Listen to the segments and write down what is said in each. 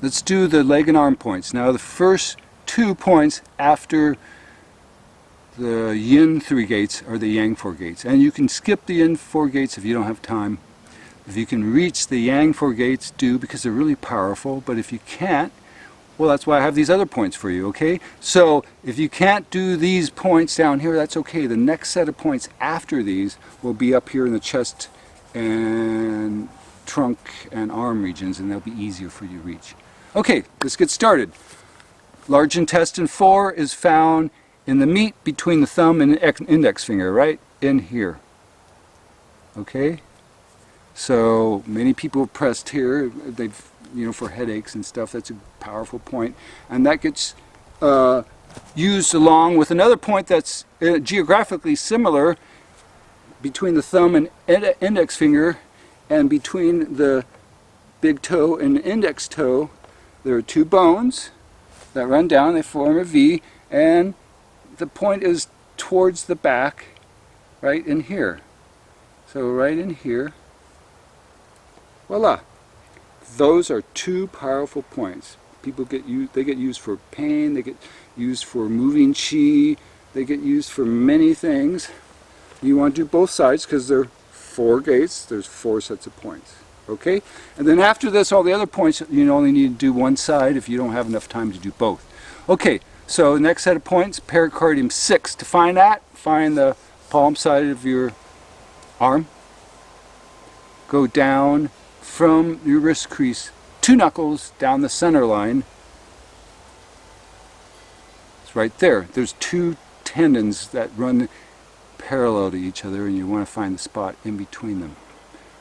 let's do the leg and arm points. Now the first 2 points after the yin 3 gates are the yang 4 gates. And you can skip the yin 4 gates if you don't have time. If you can reach the yang 4 gates, do, because they're really powerful. But if you can't, well, that's why I have these other points for you, okay? So if you can't do these points down here, that's okay. The next set of points after these will be up here in the chest and trunk and arm regions, and they'll be easier for you to reach. Okay, let's get started. Large intestine 4 is found in the meat between the thumb and index finger, right in here. Okay? So many people have pressed here. They've, for headaches and stuff. That's a powerful point, and that gets used along with another point that's geographically similar between the thumb and index finger, and between the big toe and index toe. There are 2 bones that run down. They form a V, and the point is towards the back, right in here. So right in here. Voila. Those are 2 powerful points. People get used. They get used for pain. They get used for moving chi. They get used for many things. You want to do both sides because they're 4 gates. There's 4 sets of points. Okay. And then after this, all the other points, you only need to do one side if you don't have enough time to do both. Okay. So the next set of points, pericardium 6. To find that, find the palm side of your arm. Go down from your wrist crease, 2 knuckles down the center line. It's right there. There's 2 tendons that run parallel to each other, and you want to find the spot in between them.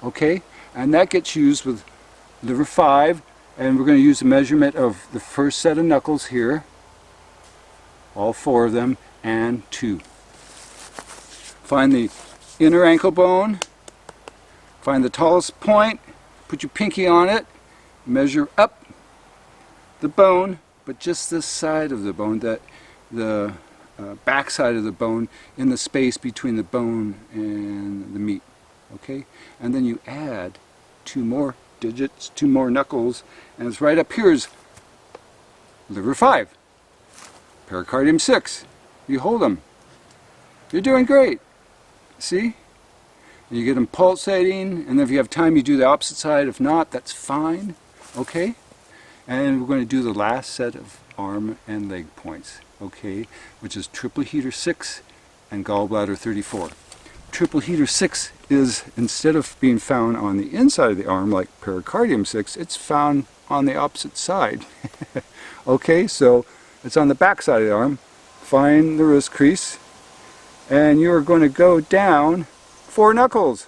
Okay? And that gets used with liver 5, and we're going to use a measurement of the first set of knuckles here, all 4 of them, and 2. Find the inner ankle bone, find the tallest point, put your pinky on it, measure up the bone, but just this side of the bone, the back side of the bone, in the space between the bone and the meat. Okay? And then you add 2 more digits, 2 more knuckles, and it's right up here is liver 5, pericardium 6. You hold them. You're doing great. See? You get them pulsating, and then if you have time, you do the opposite side. If not, that's fine. Okay? And we're going to do the last set of arm and leg points. Okay? Which is triple heater 6 and gallbladder 34. Triple heater 6 is, instead of being found on the inside of the arm like pericardium 6, it's found on the opposite side. Okay? So it's on the back side of the arm. Find the wrist crease, and you're going to go down 4 knuckles,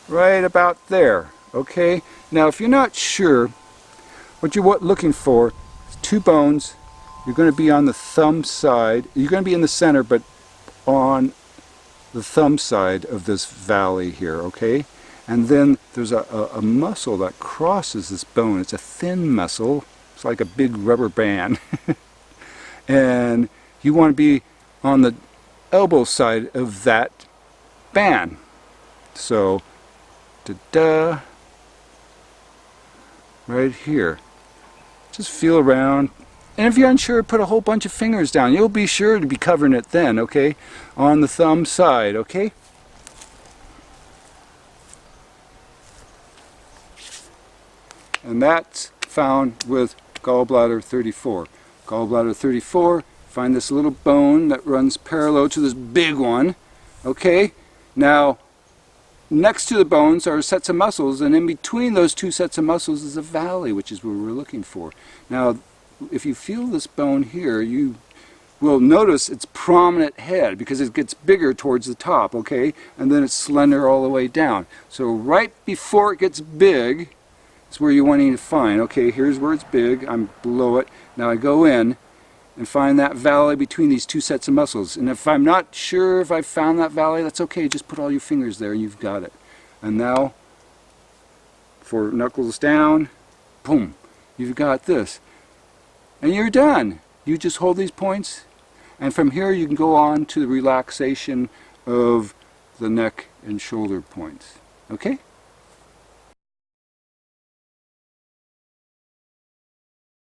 right about there. Okay? Now if you're not sure, what you're looking for is 2 bones. You're going to be on the thumb side. You're going to be in the center, but on the thumb side of this valley here. Okay? And then there's a muscle that crosses this bone. It's a thin muscle. It's like a big rubber band. And you want to be on the elbow side of that band. So, da-da, right here. Just feel around. And if you're unsure, put a whole bunch of fingers down. You'll be sure to be covering it then, okay? On the thumb side, okay? And that's found with gallbladder 34. Gallbladder 34, find this little bone that runs parallel to this big one, okay? Now, next to the bones are sets of muscles, and in between those 2 sets of muscles is a valley, which is what we're looking for. Now, if you feel this bone here, you will notice its prominent head, because it gets bigger towards the top, okay? And then it's slender all the way down. So right before it gets big is where you're wanting to find. Okay, here's where it's big. I'm below it. Now I go in and find that valley between these 2 sets of muscles. And if I'm not sure if I've found that valley, that's okay. Just put all your fingers there and you've got it. And now, 4 knuckles down, boom, you've got this. And you're done. You just hold these points, and from here you can go on to the relaxation of the neck and shoulder points. Okay?